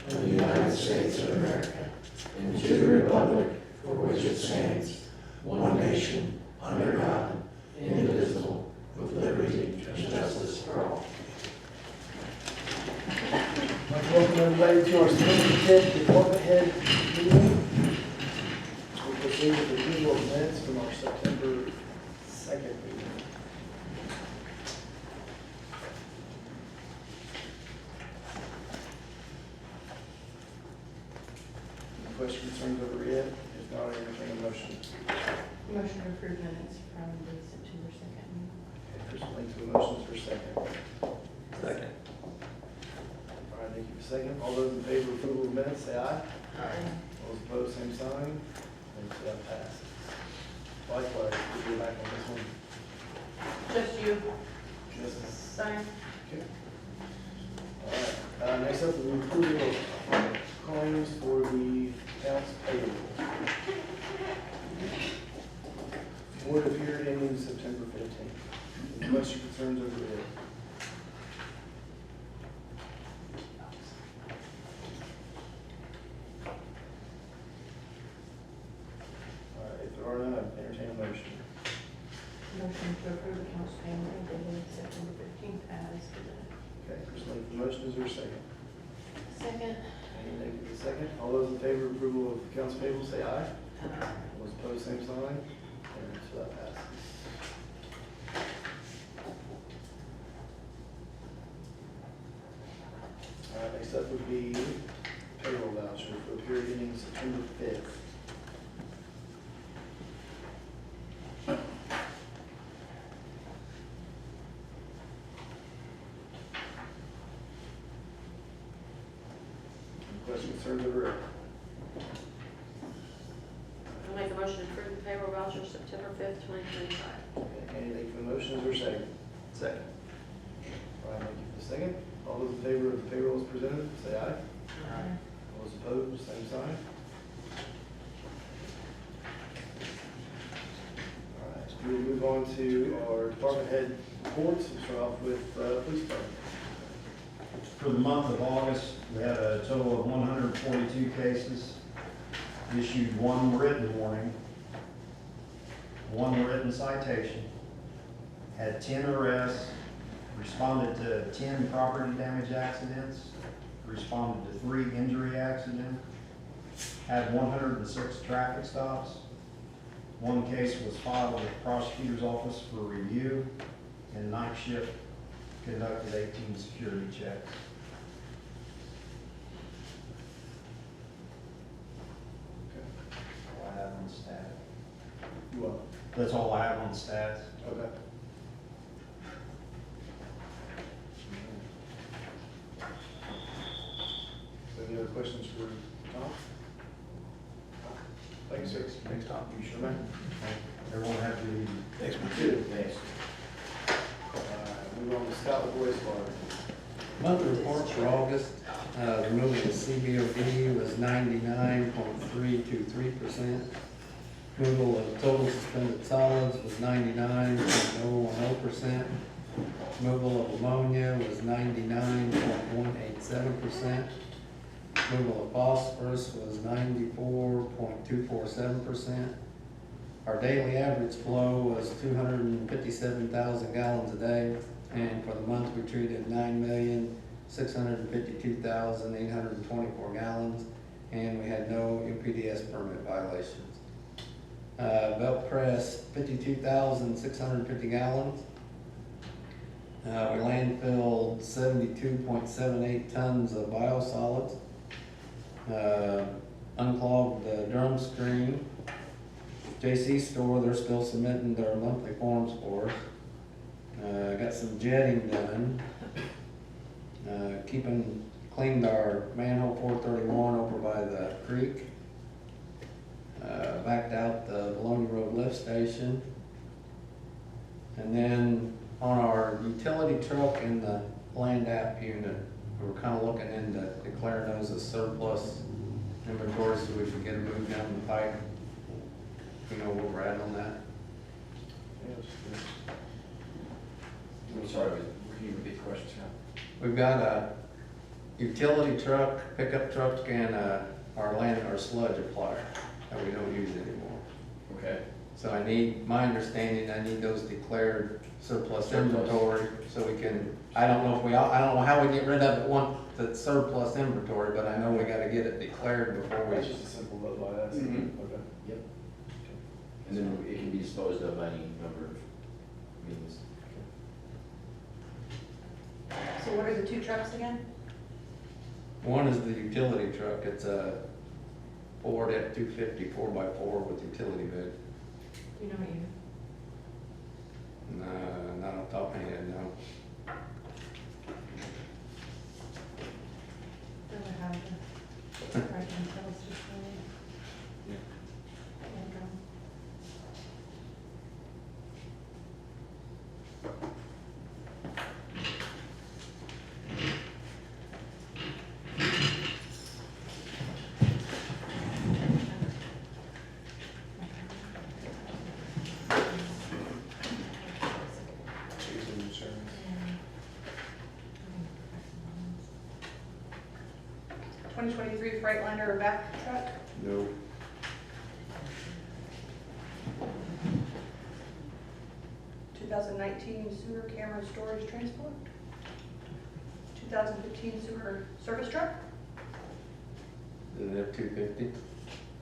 of the United States of America and to the republic for which it stands, one nation, under God, indivisible, with liberty and justice for all. I'd like to welcome everybody to our September 10th Department Head meeting. We'll proceed with the approval of minutes from our September 2nd meeting. Any questions, concerns over read? If not, I entertain a motion. Motion to approve minutes from the September 2nd meeting. Okay, First link to the motions for second. Second. All right, thank you for second. All those in favor of approval of minutes, say aye. Aye. Those opposed, same sign. And so that passes. Likewise, we'll go back on this one. Just you. Just Sign. okay. All right, next up, the approval of claims for the accounts payable. For the period ending September 15th. Any questions, concerns over it? All right, if there are none, I entertain a motion. Motion to approve accounts payable dated September 15th as presented. Okay, first link for the motion, is there a second? Second. Any negative for the second? All those in favor of approval of accounts payable, say aye. Those opposed, same sign. And so that passes. All right, next up would be payroll voucher for the period ending September 5th. Any questions, concerns over it? I'll make a motion to approve the payroll voucher September 5th, 2025. Okay, anything for the motion, is there a second? Second. All right, thank you for the second. All those in favor of the payroll as presented, say aye. Aye. All those opposed, same sign. All right, we'll move on to our department head reports. We'll start off with police department. For the month of August, we had a total of 142 cases, issued one written warning, one written citation, had 10 arrests, responded to 10 property damage accidents, responded to 3 injury accidents, had 106 traffic stops. One case was filed with the prosecutor's office for review, and night shift conducted 18 security checks. All I have on the stat. You up? That's all I have on the stats. Okay. So any other questions for Tom? Thank you, sir. Thanks, Tom. You sure, man? Everyone have to leave. Thanks, man. Two. Thanks. Move on to Scott with wastewater. Monthly reports for August, removal of CBOD was 99.323%. Removal of total suspended solids was 99.010%. Removal of ammonia was 99.187%. Removal of phosphorus was 94.247%. Our daily average flow was 257,000 gallons a day, and for the month we treated 9,652,824 gallons, and we had no UPDS permit violations. Belt press 52,650 gallons. We landfilled 72.78 tons of biosolids. Unclogged the drum stream. JC Store, they're still submitting their monthly forms for us. Got some jetting done. Cleaned our manhole 431 over by the creek. Backed out the Bologna Road lift station. And then on our utility truck in the land app unit, we were kind of looking into declaring those as surplus inventory so we can get them moved down the pipe. You know where we're at on that? I'm sorry, can you repeat the question, Scott? We've got a utility truck, pickup truck, and our sludge applier that we don't use anymore. Okay. So I need, my understanding, I need those declared surplus Surplus. inventory, so we can, I don't know how we get rid of it once the surplus inventory, but I know we gotta get it declared before we. That's just a simple vote by us. Mhm. Okay. Yep. And then it can be disposed of by any number of means. So what are the two trucks again? One is the utility truck, it's a Ford F-250 4x4 with utility bed. You know what you, Not on top of my head, no. rather have the, right until it's just really. Yeah. And, Choosing insurance. 2023 Freightliner vac truck, No. 2019 sewer camera storage transport, 2015 sewer service truck, Is it F-250?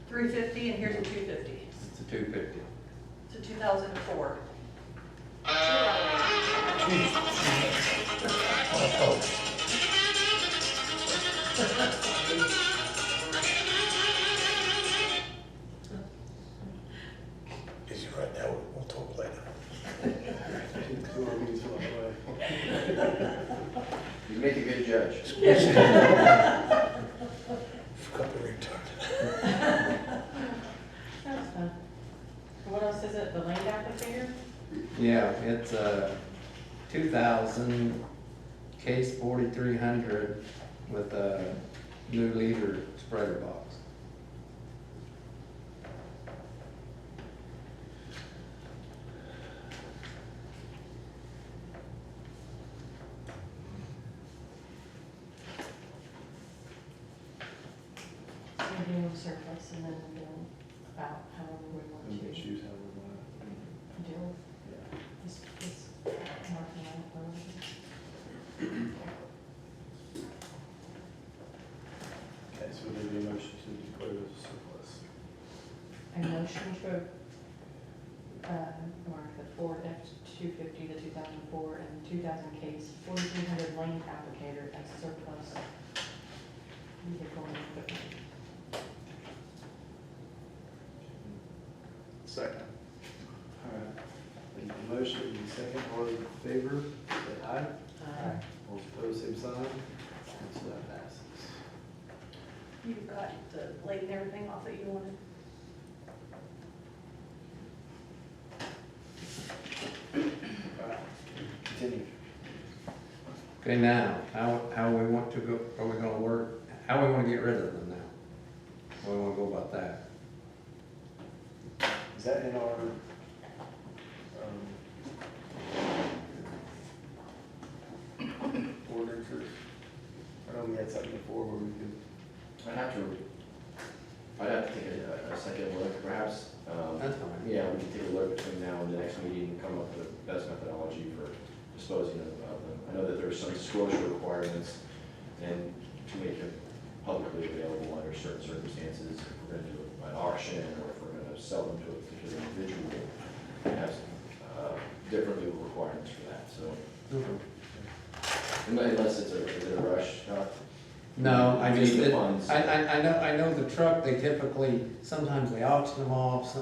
350, and here's a 250. It's a 250. It's a 2004. Busy right now, we'll talk later. Two RVs flying away. You make a good judge. Forgot to return. That's fun. What else is it, the land applicator? Yeah, it's a 2000 Case 4300 with a new leader spreader box. So we're doing surplus and then we're doing about however we want And then to choose how we want to. deal with Yeah. this marking out or whatever. Okay, so there'd be a motion to declare those as surplus. A motion to, mark the Ford F-250, the 2004, and 2000 Case 4300 lane applicator as surplus vehicle and equipment. Second. All right. There's a motion, and a second, all in favor, say aye. All opposed, same sign. And so that passes. You've got the blade and everything off that you wanted? All right, continue. Okay, now, how we want to go, are we gonna work, how we wanna get rid of them now? How we wanna go about that? Is that in our, ordinances? I know we had something before where we could, I'd have to take a second look, perhaps. That's fine. Yeah, we can take a look between now and the next meeting and come up with the best methodology for disposing of them. I know that there's some disclosure requirements and to make it publicly available under certain circumstances. If we're gonna do an auction or if we're gonna sell them to a particular individual, we have different legal requirements for that, so. Unless it's a rush, No, I We just, need the funds. I know the truck, they typically, sometimes they auction them off,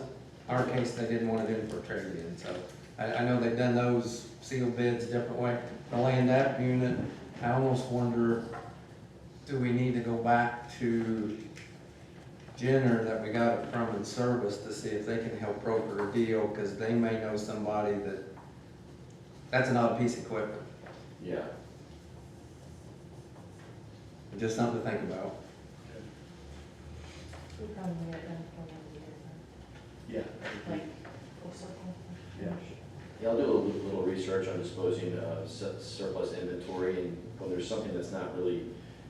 our case, they didn't want it in for trade-in, so. I know they've done those sealed bids a different way. The land app unit, I almost wonder, do we need to go back to Jenner that we got it from in service to see if they can help broker a deal, because they may know somebody that's an odd piece of equipment. Yeah. Just something to think about. We probably get it done before the end of the year, yeah. like, full circle. Yeah. Yeah, I'll do a little research on disposing of surplus inventory, and when there's something that's not really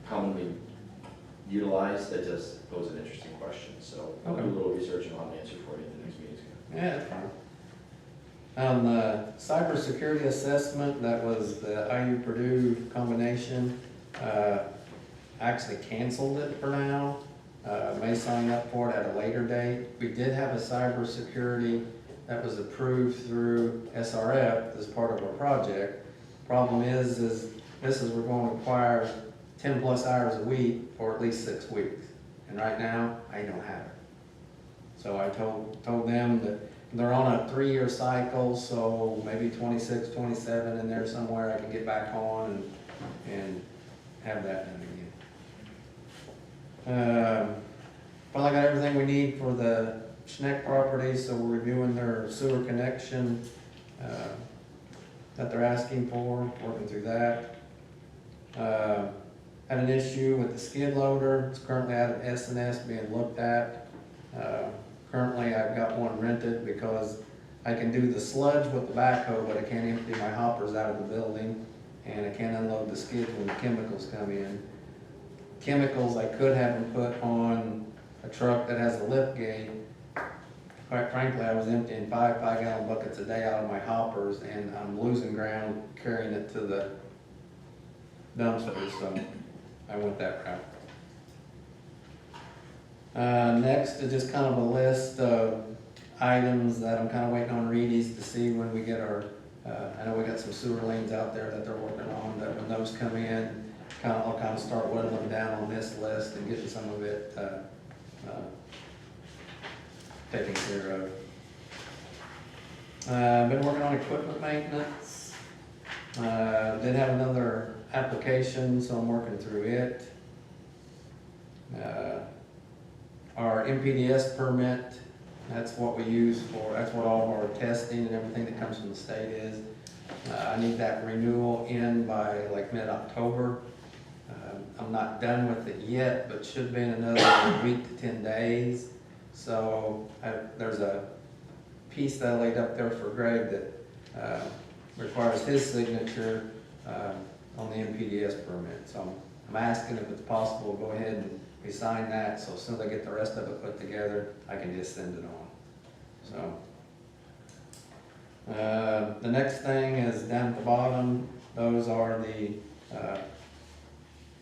commonly utilized, that just pose an interesting question. So I'll do a Okay. little research and I'll have an answer for you at the next meeting. Yeah, that's fine. Cybersecurity assessment, that was the IU Purdue combination, actually canceled it for now. May sign up for it at a later date. We did have a cybersecurity that was approved through SRF as part of our project. Problem is we're going to require 10+ hours a week for at least 6 weeks. And right now, I don't have it. So I told them that they're on a 3-year cycle, so maybe 26, 27 in there somewhere I can get back on and have that done again. Well, I got everything we need for the Schneck property, so we're reviewing their sewer connection that they're asking for, working through that. Had an issue with the skid loader. It's currently out of S&S being looked at. Currently, I've got one rented because I can do the sludge with the backhoe, but I can't empty my hoppers out of the building, and I can't unload the skids when the chemicals come in. Chemicals, I could have them put on a truck that has a lift gate. Quite frankly, I was emptying 5 5-gallon buckets a day out of my hoppers, and I'm losing ground carrying it to the dumpster, so I went that route. Next is just kind of a list of items that I'm kind of waiting on Reedy's to see when we get our, I know we got some sewer lanes out there that they're working on, that when those come in, I'll kind of start whittling them down on this list and getting some of it taken care of. Been working on equipment maintenance. Did have another application, so I'm working through it. Our MPDS permit, that's what we use for, that's what all of our testing and everything that comes from the state is. I need that renewal in by like mid-October. I'm not done with it yet, but should be in another week to 10 days. So there's a piece that I laid up there for Greg that requires his signature on the MPDS permit. So I'm asking if it's possible to go ahead and we sign that, so as soon as I get the rest of it put together, I can just send it on. So the next thing is down at the bottom. Those are the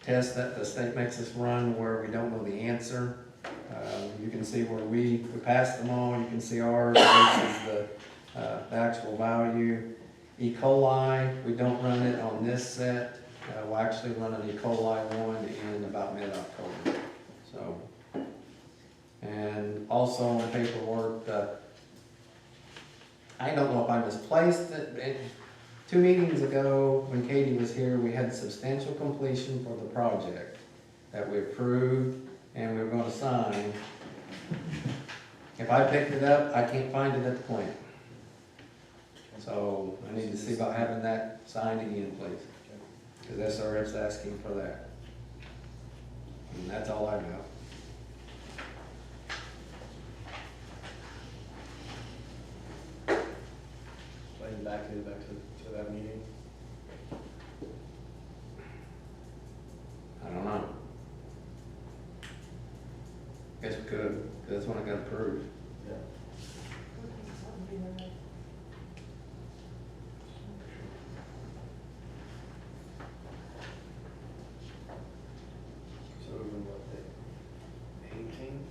tests that the state makes us run where we don't know the answer. You can see where we passed them all. You can see ours versus the actual value. E. coli, we don't run it on this set. We'll actually run an E. coli one in about mid-October. So, and also on the paperwork, I don't know if I misplaced it. 2 meetings ago, when Katie was here, we had substantial completion for the project that we approved and we were going to sign. If I picked it up, I can't find it at the plant. So I need to see about having that signed again, please. Because SRF's asking for that. And that's all I got. Playing back to that meeting. I don't know. Guess we could, 'cause that's when I got approved. Yeah. So we're going what, the 18th?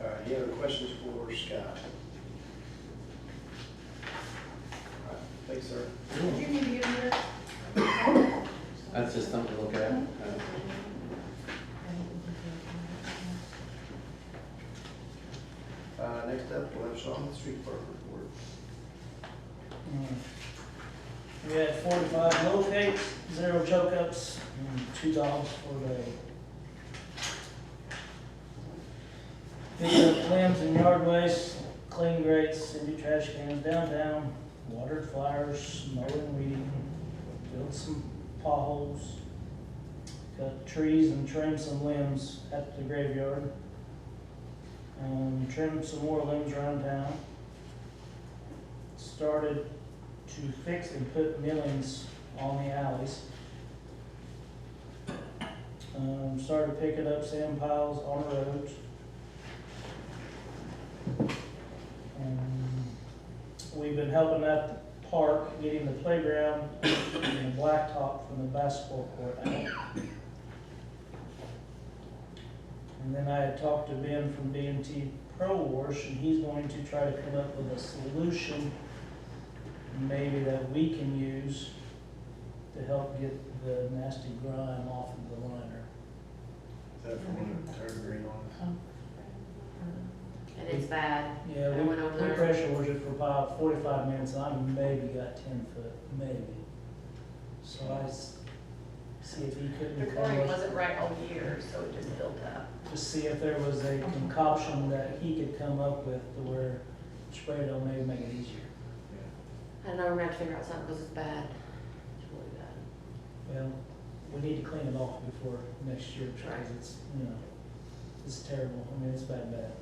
All right, any other questions for Scott? All right, thanks, sir. Did you need to give me That's just something to look at. Next up, we'll have Sean, the street park report. We had 45 locates, 0 choke-ups, and 2 dogs for a day. Picked up limbs and yard waste, clean grates, empty trash cans downtown, watered flowers, mowed and weeding, filled some potholes. cut trees and trim some limbs at the graveyard. Trimmed some more limbs around town. Started to fix and put millings on the alleys. Started picking up sand piles on the roads. We've been helping at the park, getting the playground and the blacktop from the basketball court out. And then I had talked to Ben from B&T Pro Wash, and he's going to try to come up with a solution maybe that we can use to help get the nasty grime off of the liner. Is that from when it turned green on us? And it's bad. Yeah, I went over we there. pressure washed it for about 45 minutes, and I maybe got 10 foot, maybe. So see if he The couldn't chlorine come up, wasn't right all year, so it just built up. just see if there was a concoction that he could come up with to where spray it on maybe make it easier. I don't know, we're gonna have to figure out something because it's bad. It's really bad. Well, we need to clean it off before next year, because Right. it's, it's terrible. I mean, it's bad.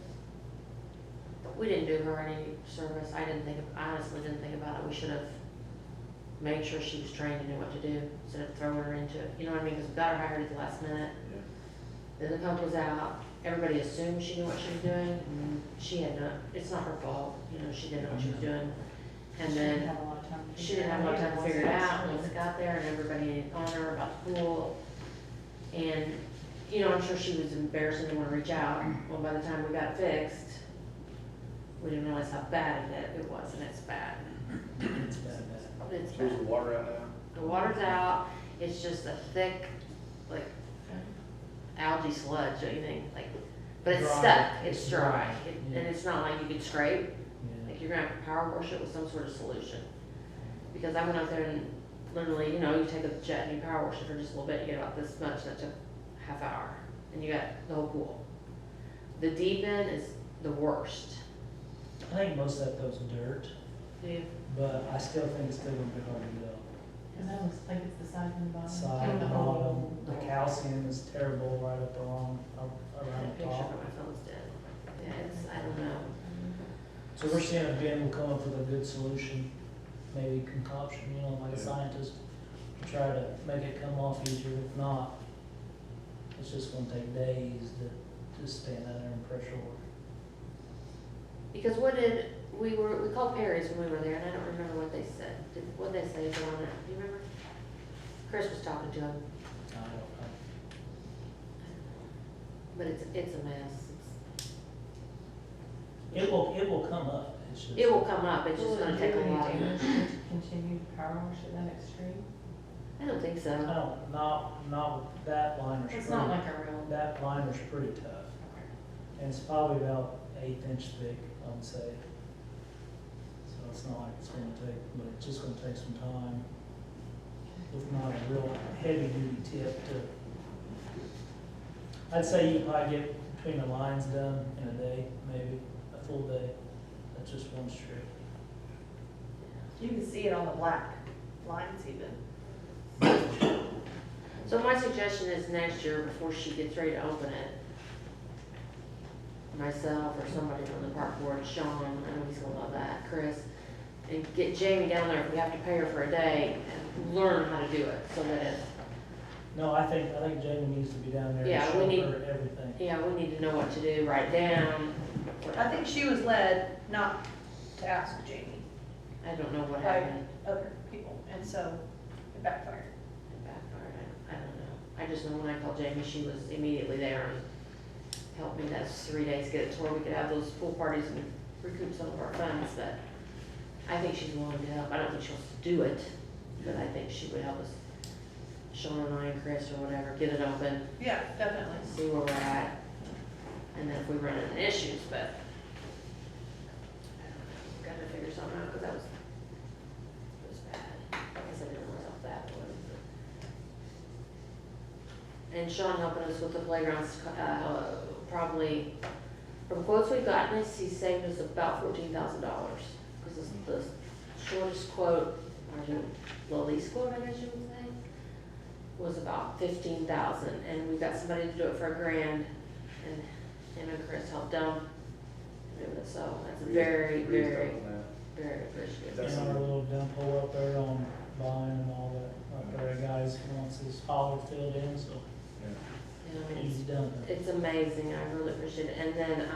We didn't do her any service. I honestly didn't think about it. We should have made sure she was trained and knew what to do instead of throwing her into it. You know what I mean? Because we got her hired at the last minute. Then the pump was out. Everybody assumed she knew what she was doing. And she had no, it's not her fault. She didn't know what she was doing. And She didn't then have a lot of time to she figure didn't have a lot of time to figure it out once once it got there and everybody on her about the pool. And, I'm sure she was embarrassed and didn't want to reach out. Well, by the time we got it fixed, we didn't realize how bad it was, and it's bad. It's bad. It's So is bad. the water out now? The water's out, it's just a thick, like, algae sludge, don't you think? But it's Dry. stuck, it's It's dry. dry. And Yeah. it's not like you could scrape. Yeah. Like, you're gonna have to power wash it with some sort of solution. Because I went out there and literally, you take a jet and you power wash it for just a little bit, you get about this much, that took half hour. And you got the whole pool. The deep end is the worst. I think most of that goes dirt, Do you? but I still think it's still gonna be hard to go. Because that looks like it's the side and the bottom. Side, And the bottom, whole- the calcium is terrible right up around I had a the picture, top. but my phone's dead. Yeah, I don't know. So we're seeing if Ben will come up with a good solution, maybe concoction, like a Yeah. scientist, to try to make it come off easier. If not, it's just gonna take days to just stand out there and pressure wash. Because we called Perry's when we were there, and I don't remember what they said. What'd they say on it? Do you remember? Chris was talking to him, I don't know. but it's a mess. It will come up, it's just. It will come up, it's Will just it gonna do take a any while. damage to continue to power wash at that extreme? I don't think I so. don't, not with that liner's It's not pretty, like a real. that liner's pretty tough. And it's probably about 1/8 thick, I would say. So it's not like it's gonna take, but it's just gonna take some time. With not a real heavy duty tip to. I'd say you could probably get between the lines done in a day, maybe, a full day. That's just one strip. You can see it on the black lines even. So my suggestion is next year, before she gets ready to open it, myself or somebody from the park board, Sean, I know he's gonna love that, Chris, and get Jamie down there if we have to pay her for a day and learn how to do it, so that if, No, I think Jamie needs to be down there Yeah, and we show need- her everything. yeah, we need to know what to do, write down. I think she was led not to ask Jamie, I don't know what by happened. other people, and so it backfired. It backfired. I don't know. I just know when I called Jamie, she was immediately there and helped me those 3 days, get it to where we could have those pool parties and recoup some of our funds, but I think she's willing to help. I don't think she'll do it, but I think she would help us, Sean and I and Chris or whatever, get it open, Yeah, definitely. see where we're at, and then if we run into issues, but we've got to figure something out, because it was bad. Like I said, I didn't realize how bad it was. And Sean helping us with the playgrounds, probably, from quotes we've gotten, he's saved us about $14,000, because it's the shortest quote, or the least quote, I guess you would say, was about 15,000, and we got somebody to do it for $1,000, and him and Chris helped them do it, so that's very, very, very appreciative. That's And our little dump hole up there on Vine and all that, up there, a guy's wants his holler filled in, so You know, I mean, he's done it. it's amazing, I really appreciate it, and then,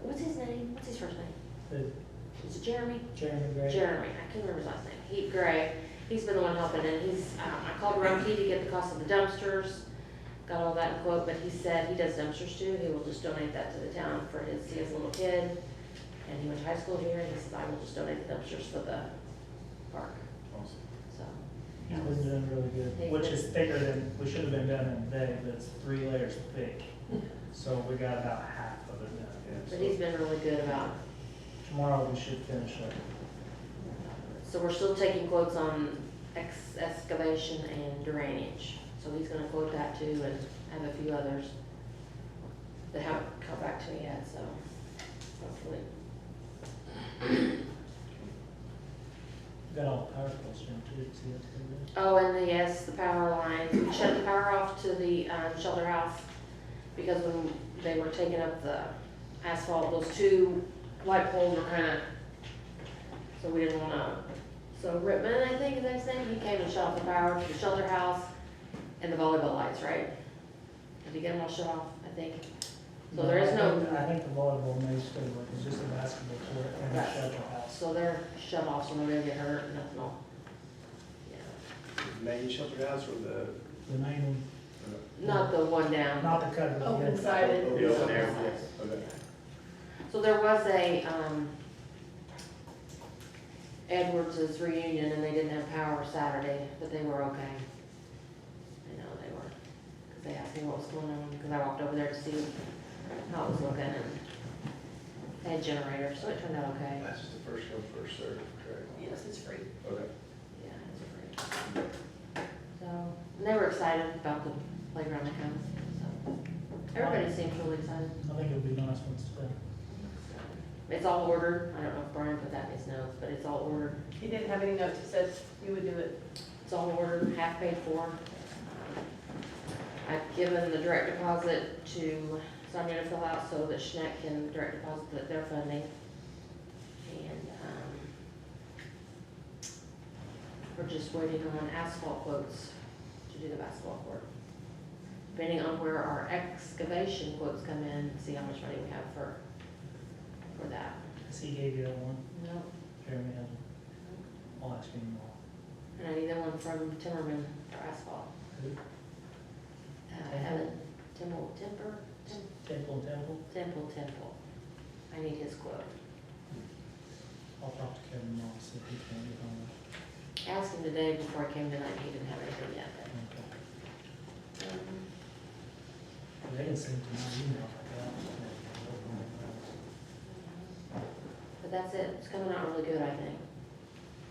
what's his name, what's his first name? The Is it Jeremy? Jeremy Gray. Jeremy, I can't remember his last name, Gray, he's been the one helping, and he's, I called Rumpke to get the cost of the dumpsters, got all that in quote, but he said he does dumpsters too, he will just donate that to the town for his, he has a little kid, and he went to high school here, and he said, I will just donate the dumpsters for the park, Awesome. so. He's been doing really good, which is thicker than, we should have been done in a day, but it's 3 layers thick. So we got about half of it done. But he's been really good about, Tomorrow we should finish it. so we're still taking quotes on excavation and drainage. So he's gonna quote that too, and have a few others that haven't come back to me yet, so hopefully. Got all the power poles down too, see that's good. Oh, and yes, the power lines, we shut the power off to the shelter house because when they were taking up the asphalt, those 2 light poles were kinda, so we didn't wanna, so Rittman, I think is his name, he came and shut off the power to the shelter house and the volleyball lights, right? Did he get them all shut off, I think? So there is no, I think the volleyball may still work, it's just a basketball court and a Right. shelter house. so they're shut off, so nobody will get hurt, nothing will, yeah. Main shelter house or the? The main one, Not the one down. not the cover. the Open other. sided. Oh, yeah, open air, yes, okay. So there was a, Edwards's reunion, and they didn't have power Saturday, but they were okay. I know they were, because they asked me what was going on, because I walked over there to see how it was looking, and they had generators, so it turned out okay. That's just the first come, first served, correct? Yes, it's free. Okay. Yeah, it was great. So, and they were excited about the playground that comes, so. Everybody seems really excited. I think it would be nice once it's done. It's all ordered, I don't know if Brian put that in his notes, but it's all ordered. He didn't have any notes, he said he would do it. It's all ordered, half paid for. I've given the direct deposit to Sonia to fill out so that Schneck can direct deposit their funding. And, we're just waiting on asphalt quotes to do the basketball court. Depending on where our excavation quotes come in, see how much money we have for that. Cause he gave you that one, No, Jeremy has one. I'll ask him more. and I need that one from Timmerman for asphalt. Evan, Temple. I need his quote. I'll talk to Kevin tomorrow, see if he can get on that. I asked him today before I came tonight, he didn't have anything yet, Okay. but, They can send it to my email like that. but that's it, it's coming out really good, I think.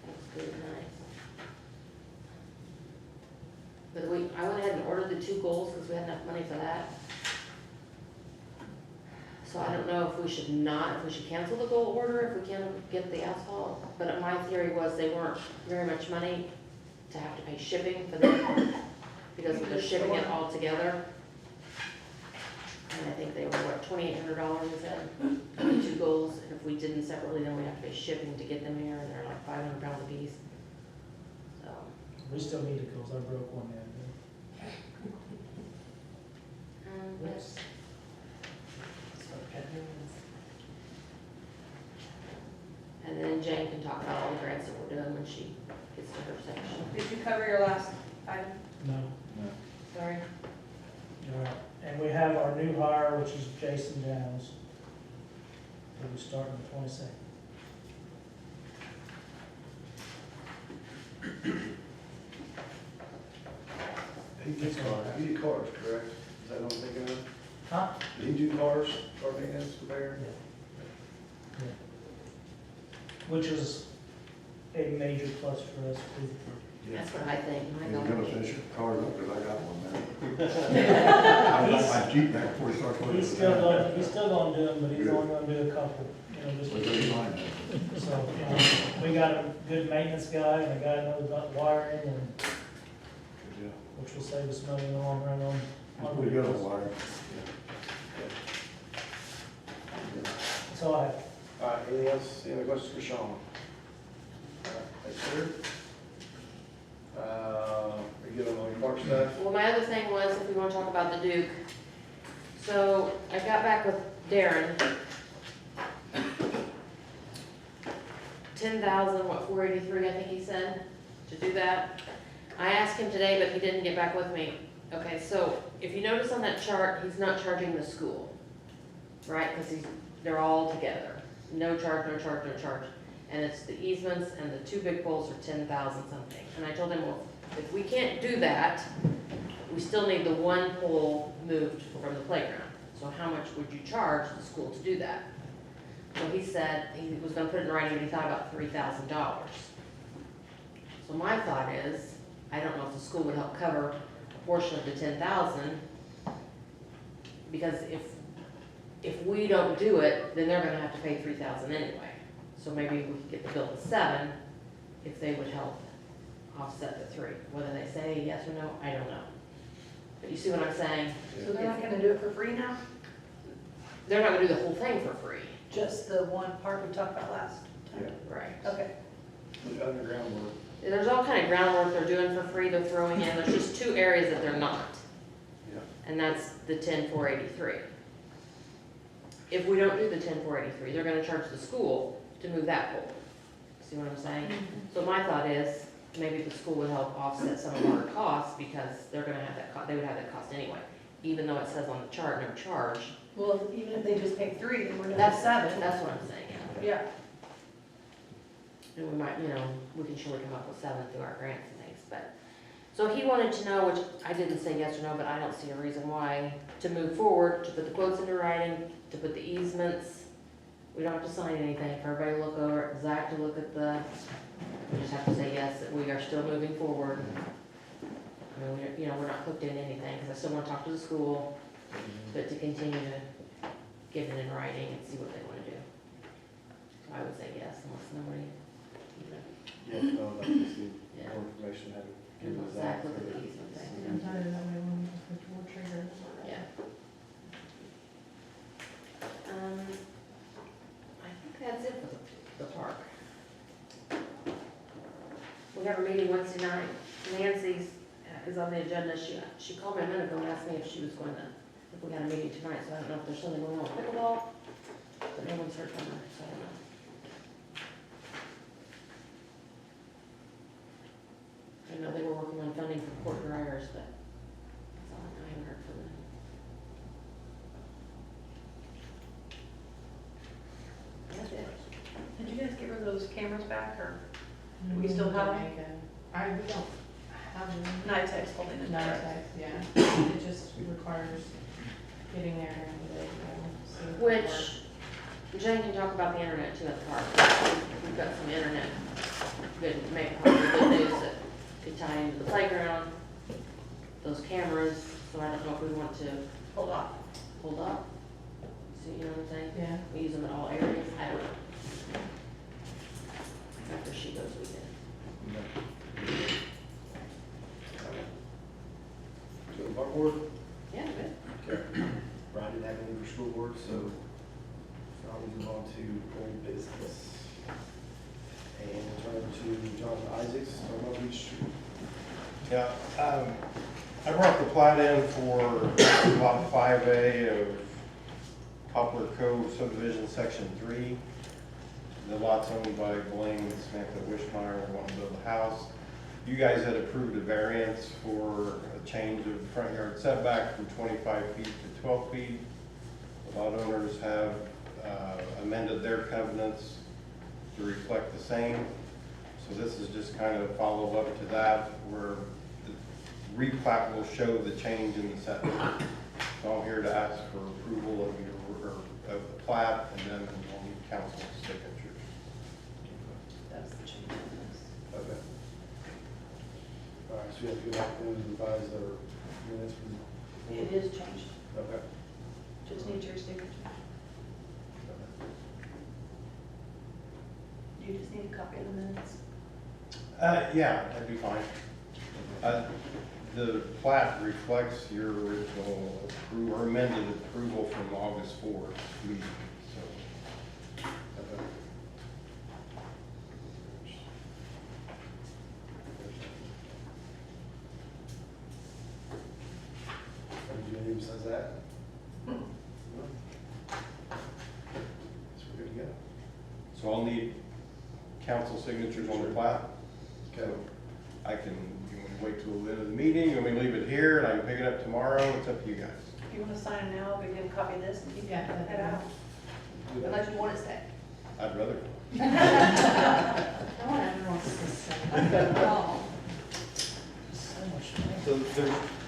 Looks good, nice. But I went ahead and ordered the 2 goals because we had enough money for that. So I don't know if we should cancel the goal order if we can't get the asphalt. But my theory was they weren't very much money to have to pay shipping for them because they're shipping it all together. And I think they were, $2,800 is that, the 2 goals, and if we did them separately, then we'd have to pay shipping to get them here, and they're like 500 pounds a piece. So, We still need it, cause I broke one the other but day. and then Jane can talk about all the grants that we're doing when she gets to her section. Did you cover your last item? No. Sorry? All right, and we have our new hire, which is Jason Downs. He'll be starting the 22nd. He do cars, correct? Is that what I'm thinking of? Huh? He do cars, car maintenance, repair? Yeah. Which is a major plus for us too. That's what I think. My You're God. gonna finish your cars up, cause I got one now. I got my Jeep back before he starts. He's still gonna do them, but he's only gonna do a couple, you just, We're doing fine. so, we got a good maintenance guy and a guy that knows about wiring and, Yeah. which will save us money in the long run on. Pretty good on wire. That's all I have. All right, anything else, any other questions for Sean? All right, thanks, sir. Are you good on your park stuff? Well, my other thing was, if we wanna talk about the Duke, so I got back with Darren. 10,000, what, 483, I think he said, to do that. I asked him today, but he didn't get back with me. Okay, so if you notice on that chart, he's not charging the school, right? Because they're all together. No charge, no charge, no charge. And it's the easements and the two big poles are 10,000 something. And I told him, well, if we can't do that, we still need the one pole moved from the playground. So how much would you charge the school to do that? So he said he was gonna put it in writing, but he thought about $3,000. So my thought is, I don't know if the school would help cover a portion of the 10,000, because if we don't do it, then they're gonna have to pay 3,000 anyway. So maybe we could get the bill to 7, if they would help offset the 3. Whether they say yes or no, I don't know. But you see what I'm saying? So they're not gonna do it for free now? They're not gonna do the whole thing for free. Just the one part we talked about last time? Right. Okay. The underground work. There's all kind of groundwork they're doing for free, they're throwing in, there's just 2 areas that they're not. Yeah. And that's the 10,483. If we don't do the 10,483, they're gonna charge the school to move that pole. See what I'm saying? So my thought is, maybe the school would help offset some of our costs, because they're gonna have that they would have that cost anyway. Even though it says on the chart, no charge. Well, even if they just pay 3, then we're down to That's 7. That's what I'm saying, yeah. Yeah. And we might, we can surely come up with 7 through our grants and things, but. So he wanted to know, which I didn't say yes or no, but I don't see a reason why, to move forward, to put the quotes into writing, to put the easements. We don't have to sign anything, for everybody to look over it, Zach to look at we just have to say yes, that we are still moving forward. I mean, we're not hooked in anything, because I still want to talk to the school, but to continue to get it in writing and see what they want to do. So I would say yes, unless nobody, Yeah, no, I'd like to see yeah. more information, have it And given to Zach Zach. look so at the that- easement thing. Sometimes that way when we just put the word trigger. Yeah. I think that's it for the park. We have a meeting Wednesday night. Nancy's is on the agenda. She called me a minute ago and asked me if she was going to, if we had a meeting tonight, so I don't know if there's something going on with pickleball, but no one's heard from her, so I don't know. I know they were working on funding for court dryers, but that's all. I haven't heard from them. That's it. Did you guys get rid of those cameras back, or do we still have them? We don't have them. NITEX holding it. Nine correct? types, yeah. It just requires getting there during the day, so it Which, works. Jen can talk about the internet too at the park. We've got some internet, good news that could tie into the playground, those cameras, so I don't know if we want to Hold on. hold up. See, you know what I'm saying? Yeah. We use them in all areas, I don't know. After she goes, we can. Go to park board? Yeah, good. Okay. Brian didn't have any for school board, so I'll move on to old business. And we'll turn to Jonathan Isaacs, on Long Beach Street. Yeah, I brought the plat in for lot 5A of Poplar Cove subdivision section 3. The lot's owned by Blaine and Samantha Wishmeyer, they want to build a house. You guys had approved a variance for a change of front yard setback from 25 feet to 12 feet. The lot owners have amended their covenants to reflect the same. So this is just kind of a follow-up to that, where the replat will show the change in the setback. So I'm here to ask for approval of the plat, and then we'll need council's signatures. That's the change in this. Okay. All right, so we have to go back and revise our minutes from. It is changed. Okay. Just need your signature. need a copy of the minutes. Yeah, that'd be fine. The plat reflects your original or amended approval from August 4th meeting, so. Anything besides that? So we're good to go. So I'll need council signatures on the plat. Okay. I can, you want to wait till the end of the meeting, you want me to leave it here and I can pick it up tomorrow, it's up to you guys. If you want to sign it now, we can copy this and keep Yeah. it out. Unless you want it stay. I'd rather. No one ever wants to say. Oh. So much money. So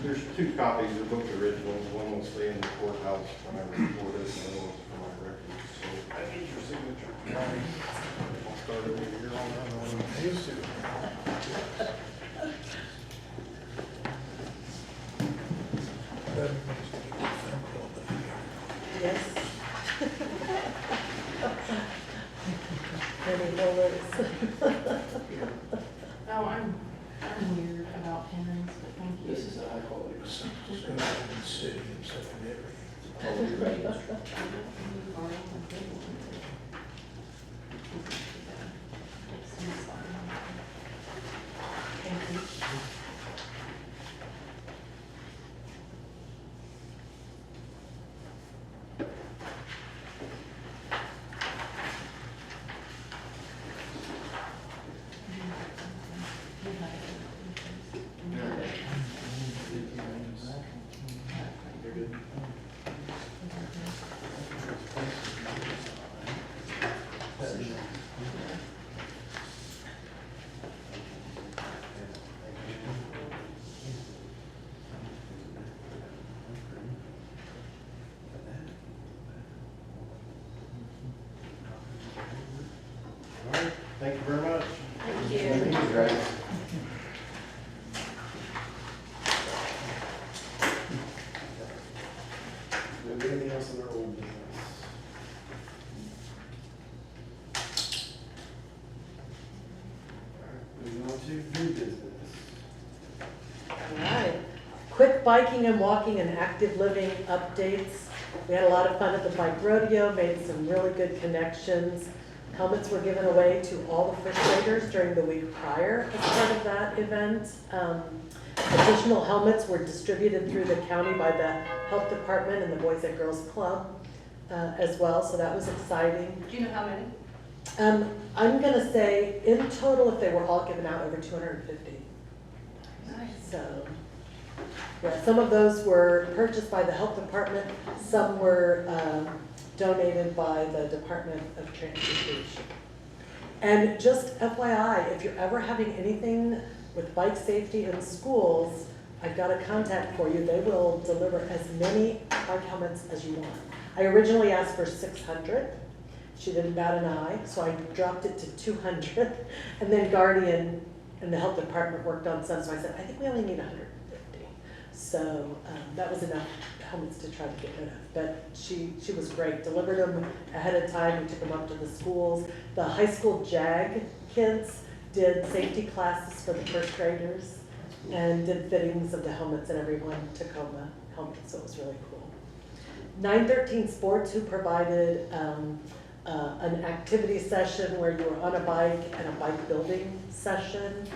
there's two copies, they're both originals, one will stay in the courthouse when I record it, and the other one's for my records, so. I need your signature. I'll start over here on that one. Yes. Many dollars. Oh, I'm weird about pens, but thank you. This is a high quality percent, just going to city and secondary. Thank you. All right, thank you very much. Thank you. Thank you, guys. Do we have anything else in our old business? All right, moving on to new business. All right. Quick biking and walking and active living updates. We had a lot of fun at the bike rodeo, made some really good connections. Helmets were given away to all the first graders during the week prior as part of that event. Additional helmets were distributed through the county by the health department and the Boys and Girls Club as well, so that was exciting. Do you know how many? I'm gonna say in total, if they were all given out, over 250. Nice. So, yeah, some of those were purchased by the health department, some were donated by the Department of Transportation. And just FYI, if you're ever having anything with bike safety in schools, I've got a contact for you. They will deliver as many bike helmets as you want. I originally asked for 600. She didn't bat an eye, so I dropped it to 200. And then Guardian and the health department worked on some, so I said, I think we only need 150. So that was enough helmets to try to get rid of. But she was great, delivered them ahead of time, we took them up to the schools. The high school JAG kids did safety classes for the first graders and did fittings of the helmets, and everyone took home a helmet, so it was really cool. 913 Sports, who provided an activity session where you were on a bike and a bike building session.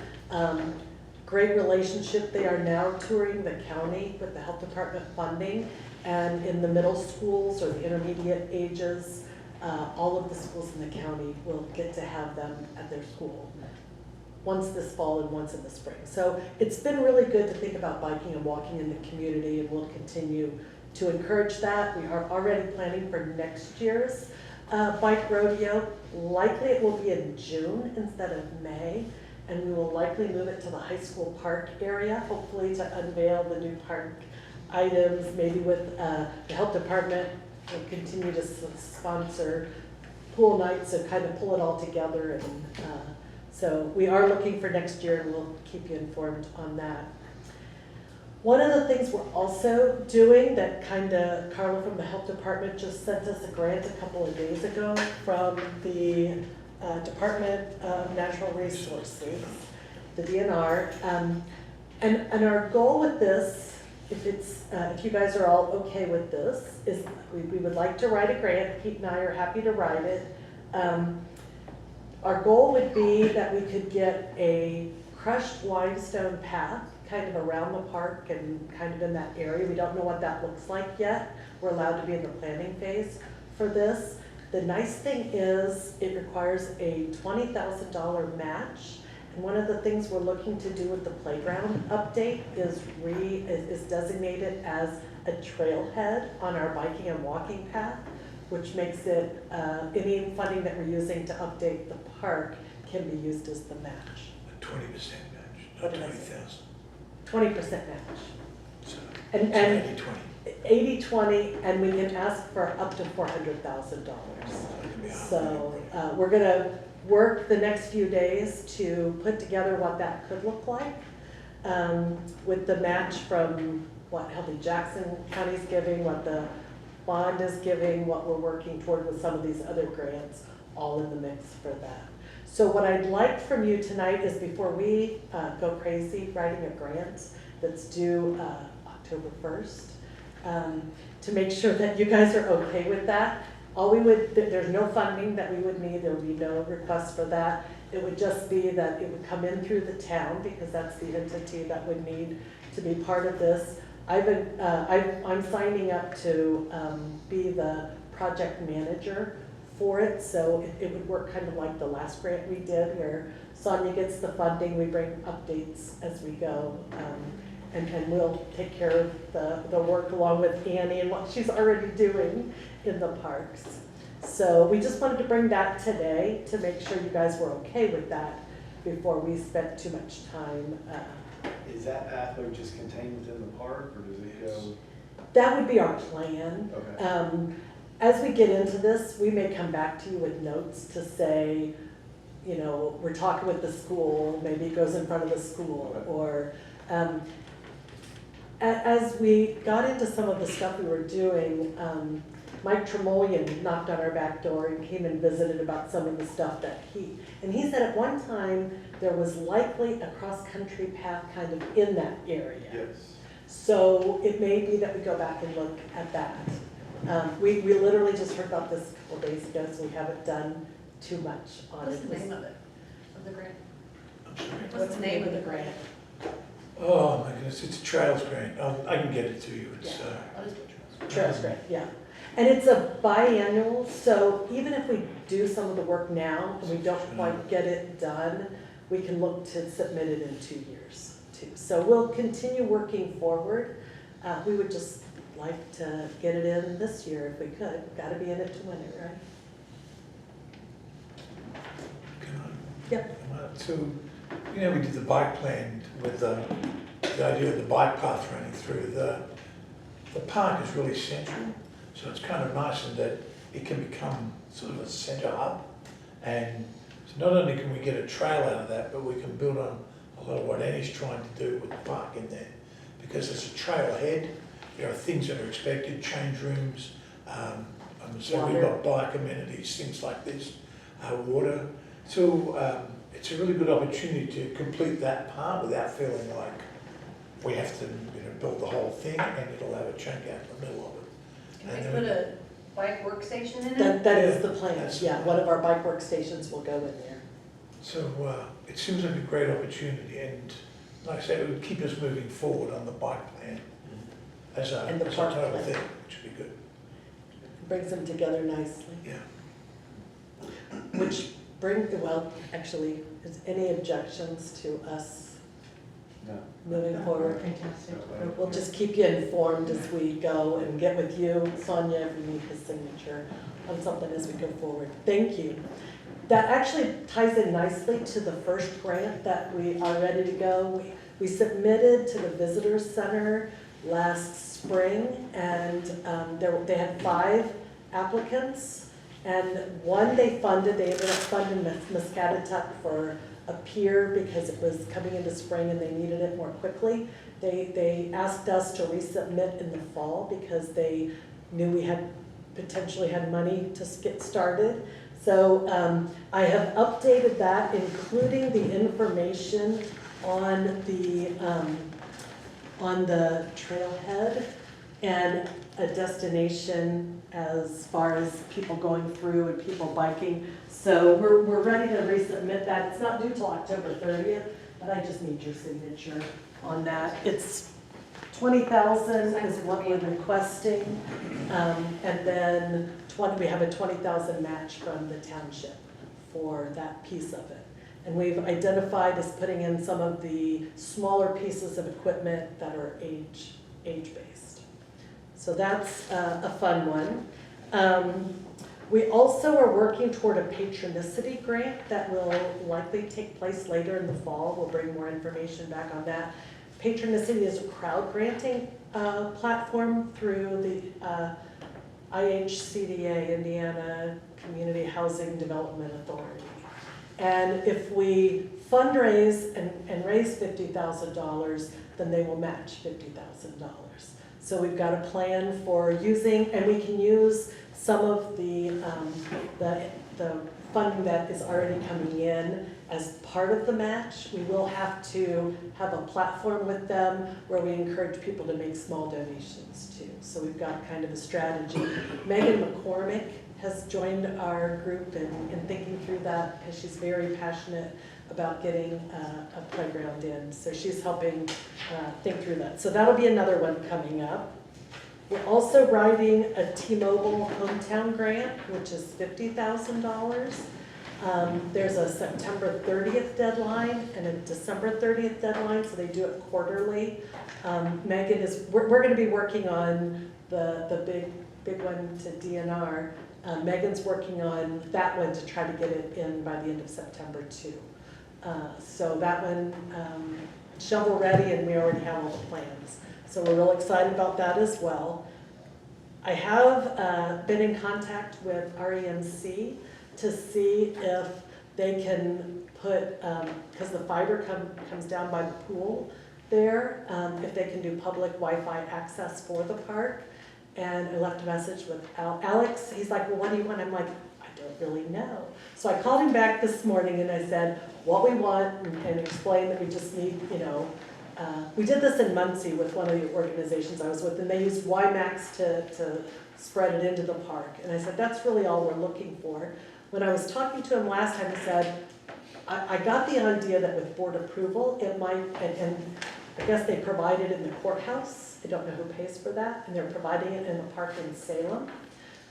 Great relationship. They are now touring the county with the health department funding, and in the middle schools or the intermediate ages, all of the schools in the county will get to have them at their school. Once this fall and once in the spring. So it's been really good to think about biking and walking in the community, and we'll continue to encourage that. We are already planning for next year's bike rodeo. Likely it will be in June instead of May, and we will likely move it to the high school park area, hopefully to unveil the new park items, maybe with the health department will continue to sponsor pool nights, so kind of pull it all together. And so we are looking for next year, and we'll keep you informed on that. One of the things we're also doing that Carla from the health department just sent us a grant a couple of days ago from the Department of Natural Resources, the DNR. And our goal with this, if you guys are all okay with this, is we would like to write a grant. Pete and I are happy to write it. Our goal would be that we could get a crushed limestone path kind of around the park and kind of in that area. We don't know what that looks like yet. We're allowed to be in the planning phase for this. The nice thing is it requires a $20,000 match. And one of the things we're looking to do with the playground update is designate it as a trailhead on our biking and walking path, which makes it, any funding that we're using to update the park can be used as the match. A 20% match, What not did I say? 20,000. 20% match. So, And, so and 80-20. 80-20, and we can ask for up to $400,000. So it can be a So, hundred. we're gonna work the next few days to put together what that could look like, with the match from what Healthy Jackson County's giving, what the bond is giving, what we're working toward with some of these other grants, all in the mix for that. So what I'd like from you tonight is, before we go crazy writing a grant that's due October 1st, to make sure that you guys are okay with that. There's no funding that we would need, there would be no request for that. It would just be that it would come in through the town, because that's the entity that would need to be part of this. I'm signing up to be the project manager for it, so it would work kind of like the last grant we did, where Sonia gets the funding, we bring updates as we go, and we'll take care of the work along with Annie and what she's already doing in the parks. So we just wanted to bring that today to make sure you guys were okay with that before we spent too much time. Is that pathway just contained within the park, or does it go? That would be our plan. Okay. As we get into this, we may come back to you with notes to say, you know, we're talking with the school, maybe it goes in front of the school, Okay. or as we got into some of the stuff we were doing, Mike Tremoyan knocked on our back door and came and visited about some of the stuff that and he said at one time there was likely a cross-country path kind of in that area. Yes. So it may be that we go back and look at that. We literally just heard about this a couple days ago, so we haven't done too much on it. What's the name of it, of the grant? I'm sorry. What's the name of the grant? Oh, my goodness, it's a Trails grant. I can get it to you. It's, I'll just put Trails grant, yeah. And it's a biannual, so even if we do some of the work now and we don't quite get it done, we can look to submit it in 2 years too. So we'll continue working forward. We would just like to get it in this year if we could. Gotta be in it to win it, right? Can I? Yep. So, you know, we did the bike plan with the idea of the bike path running through. The park is really central, so it's kind of nice in that it can become sort of a centre hub. And so not only can we get a trail out of that, but we can build on a lot of what Annie's trying to do with the park in there. Because there's a trail ahead, there are things that are expected, change rooms, so we've got bike amenities, things like this, water. So it's a really good opportunity to complete that part without feeling like we have to, you know, build the whole thing, and it'll have a chunk out in the middle of it. Can And we then put a bike workstation in it? That is the plan, That's- yeah. One of our bike workstations will go in there. So it seems like a great opportunity, and like I said, it would keep us moving forward on the bike plan as a And the as a park total plan. thing, which would be good. Brings them together nicely. Yeah. Which actually, is any objections to us No. moving forward? Fantastic. We'll just keep you informed as we go and get with you, Sonia, if we need his signature on something as we go forward. Thank you. That actually ties in nicely to the first grant that we are ready to go. We submitted to the Visitors Center last spring, and they had 5 applicants. And one they ended up funding Muscatatuck for a pier because it was coming into spring and they needed it more quickly. They asked us to resubmit in the fall because they knew we had potentially had money to get started. So I have updated that, including the information on the trailhead and a destination as far as people going through and people biking. So we're ready to resubmit that. It's not due till October 30th, but I just need your signature on that. It's 20,000 is what we're requesting, and then we have a 20,000 match from the township for that piece of it. And we've identified as putting in some of the smaller pieces of equipment that are age-based. So that's a fun one. We also are working toward a patronicity grant that will likely take place later in the fall. We'll bring more information back on that. Patronicity is a crowd granting platform through the IHCDA, Indiana Community Housing Development Authority. And if we fundraise and raise $50,000, then they will match $50,000. So we've got a plan for using, and we can use some of the funding that is already coming in as part of the match. We will have to have a platform with them where we encourage people to make small donations too. So we've got kind of a strategy. Megan McCormick has joined our group in thinking through that because she's very passionate about getting a playground in. So she's helping think through that. So that'll be another one coming up. We're also writing a T-Mobile hometown grant, which is $50,000. There's a September 30th deadline and a December 30th deadline, so they do it quarterly. Megan we're going to be working on the big one to DNR. Megan's working on that one to try to get it in by the end of September too. So that one, shovel ready, and we already have all the plans. So we're real excited about that as well. I have been in contact with REMC to see if they can put, because the fiber comes down by the pool there, if they can do public Wi-Fi access for the park. And I left a message with Alex. He's like, well, what do you want? I'm like, I don't really know. So I called him back this morning and I said, what we want, and explained that we just need, we did this in Muncie with one of the organizations I was with, and they used WiMAX to spread it into the park. And I said, that's really all we're looking for. When I was talking to him last time, he said, I got the idea that with board approval, it might, and I guess they provide it in the courthouse. I don't know who pays for that, and they're providing it in the park in Salem.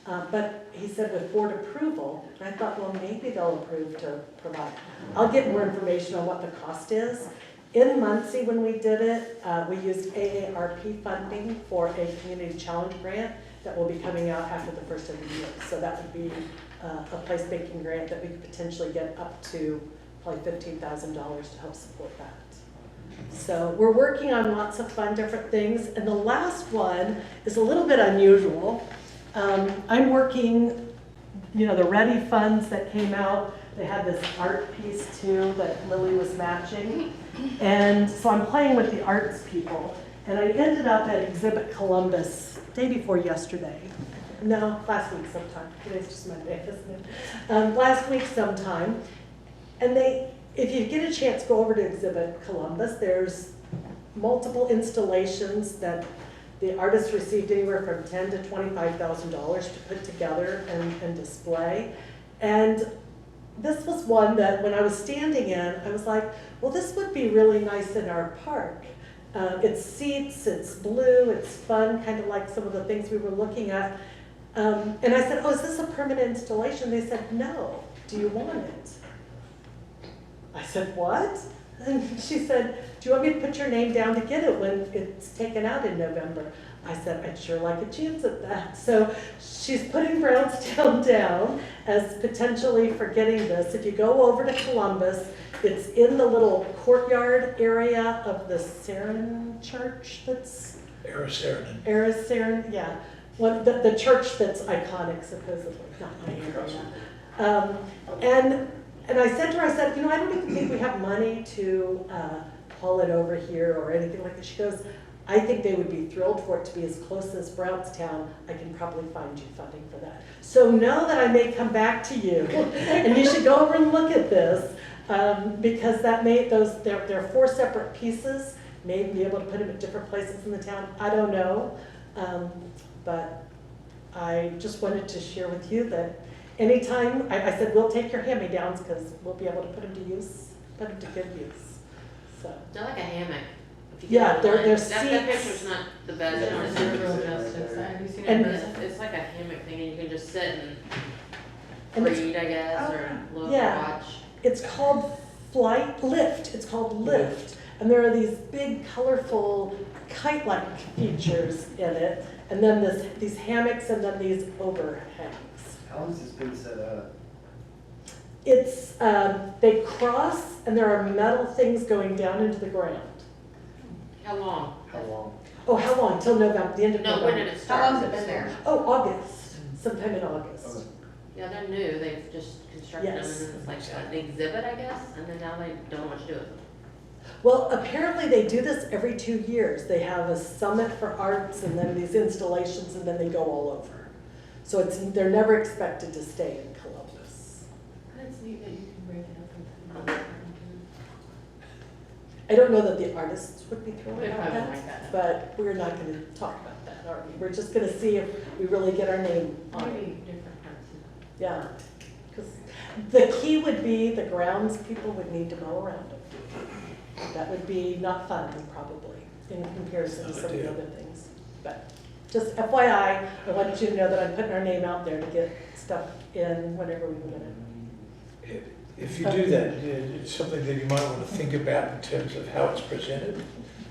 But he said with board approval, and I thought, well, maybe they'll approve to provide. I'll get more information on what the cost is. In Muncie, when we did it, we used AARP funding for a community challenge grant that will be coming out after the first of the year. So that would be a place-making grant that we could potentially get up to probably $15,000 to help support that. So we're working on lots of fun different things. And the last one is a little bit unusual. I'm working, the Ready funds that came out, they had this art piece too that Lily was matching. And so I'm playing with the arts people. And I ended up at Exhibit Columbus day before yesterday. No, last week sometime. Today's just Monday, isn't it? Last week sometime. And if you get a chance, go over to Exhibit Columbus. There's multiple installations that the artists received anywhere from $10,000 to $25,000 to put together and display. And this was one that when I was standing in, I was like, well, this would be really nice in our park. It's seats, it's blue, it's fun, kind of like some of the things we were looking at. And I said, oh, is this a permanent installation? They said, no. Do you want it? I said, what? And she said, do you want me to put your name down to get it when it's taken out in November? I said, I'd sure like a chance at that. So she's putting Brownstown down as potentially for getting this. If you go over to Columbus, it's in the little courtyard area of the Sarin Church that's... Sarin, yeah. The church that's iconic, supposedly, not my area. And I said to her, I don't even think we have money to haul it over here or anything like that. She goes, I think they would be thrilled for it to be as close as Brownstown. I can probably find you funding for that. So know that I may come back to you, and you should go over and look at this, because that may, they're 4 separate pieces, may be able to put them at different places in the town, I don't know. But I just wanted to share with you that anytime, I said, we'll take your hand-me-downs, because we'll be able to put them to use, put them to good use, so. They're like a hammock. If you get Yeah, they're online. That seats. picture's not the best. It's one. not real justice. Have you seen And- it? It's like a hammock thing, and you can just sit and And it's- read, I guess, or look or Yeah. watch. It's called Lift, it's called Lift, and there are these big colorful kite-like features in it, and then these hammocks and then these overhangs. How long has this been set up? It's, they cross and there are metal things going down into the ground. How long? How long? Oh, how long? Till November, the end of No, November? when did it How start? long's it been there? Oh, August, sometime in August. Okay. Yeah, they're new, they've just constructed them, and Yes. then it's like an exhibit, I guess, and then now they don't know what to do with them. Well, apparently they do this every 2 years. They have a summit for arts and then these installations and then they go all over. So they're never expected to stay in Columbus. It's neat that you can break it up into. I don't know that the artists would be thrilled They about probably that, like that. but we're not gonna talk about that, are we? We're just gonna see if we really get our name on it. Maybe different parts of Yeah, because the key would be the grounds people would need to mow around them. That would be not fun, probably, in comparison to some of the other things. But just FYI, I wanted you to know that I'm putting our name out there to get stuff in whenever we can get it. If you do that, it's something that you might want to think about in terms of how it's presented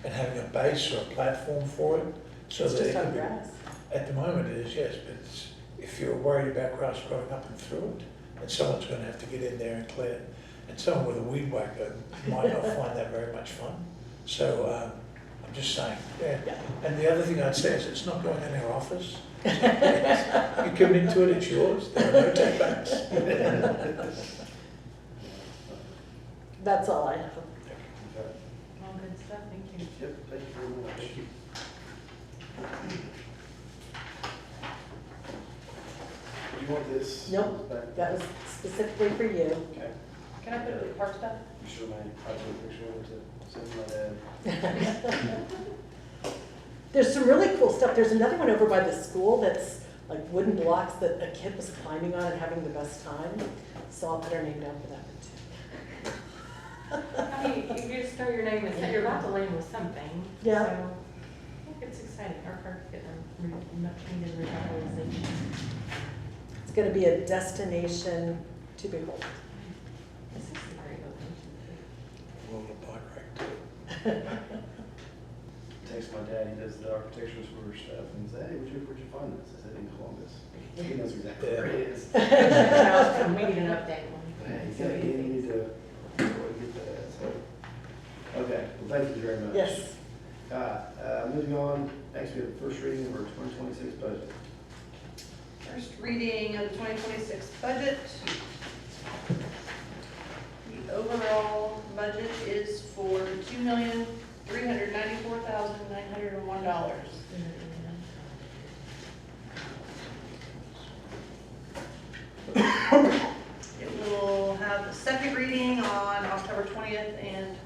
and having a base or a platform for it. So It's that just it on can be, grass. at the moment it is, yes, but if you're worried about grass growing up and through it, and someone's going to have to get in there and clear it, and someone with a weed whacker might not find that very much fun. So I'm just saying, yeah. And the other thing I'd say is it's not going in our office. You come into it, it's yours, there are no takebacks. That's all I have. Okay. all good stuff, thank you. Yep, thank you very much. Thank you. Do you want this? Nope. Back? That was specifically for you. Okay. Can I put it with park stuff? You sure, man? I took a picture of it to send to my dad. There's some really cool stuff. There's another one over by the school that's like wooden blocks that a kid was climbing on and having the best time. So I'll put our name down for that one too. I mean, you just throw your name in, you're about to land with something. Yeah. So I think it's exciting, our park's getting a much needed revitalization. It's gonna be a destination to behold. This is a great location. Well, the bike rack too. Text my dad, he does the architectural tour stuff, and he said, hey, where'd you find this? I said, in Columbus. He knows exactly where it is. We need an update one. Hey, you gotta get me to get that, so. Okay, well, thank you very much. Yes. Moving on, next we have the first reading of our 2026 budget. First reading of the 2026 budget. The overall budget is for $2,394,901. It will have the second reading on October 20th and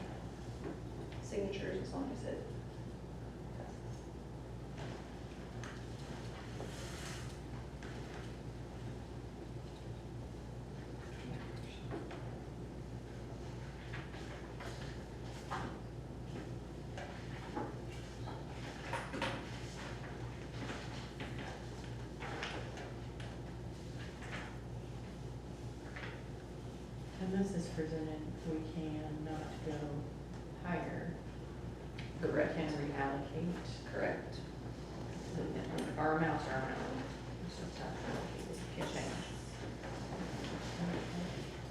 signatures as long as it passes. And this is presented, we can not go higher, but we Correct. can reallocate. Correct. Our amounts are our amounts. It's just not allocated, can change.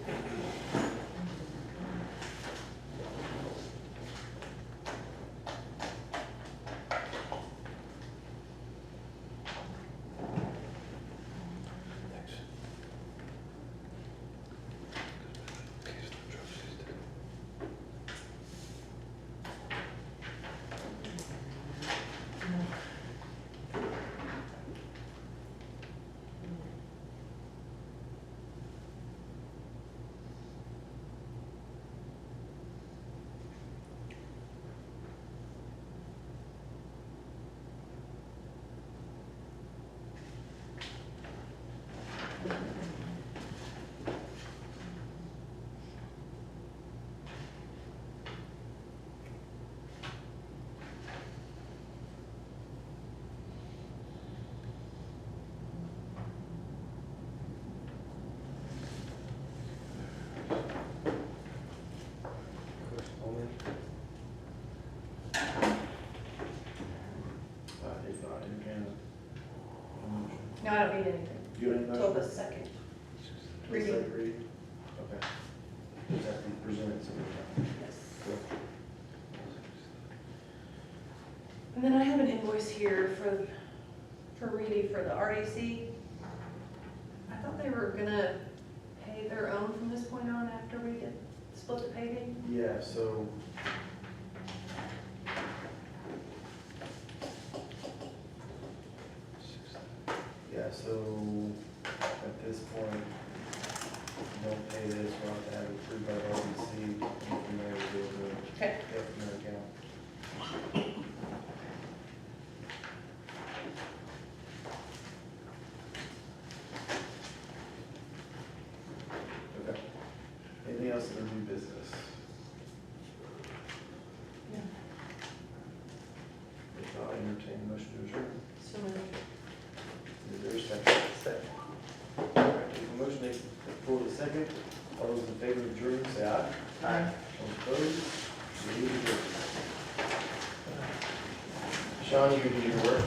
Thanks. No, I don't need anything You don't need a until the motion? second. Till the Reading. second reading? Okay. Does that be presented sometime? Yes. Cool. And then I have an invoice here for Reedy for the RDC. I thought they were gonna pay their own from this point on after we get split the paving. Yeah, so. Yeah, so at this point, don't pay this, we'll have to have it approved by the RDC, and from there we'll be able to Okay. pay from their account. Okay. Anything else in our new business? If not, entertain a motion to adjourn. So moved. Is there a second? Second. All right, a motion for the second. All those in favor of adjourning, say aye. Aye. All opposed? Meeting adjourned. Sean, you do your work.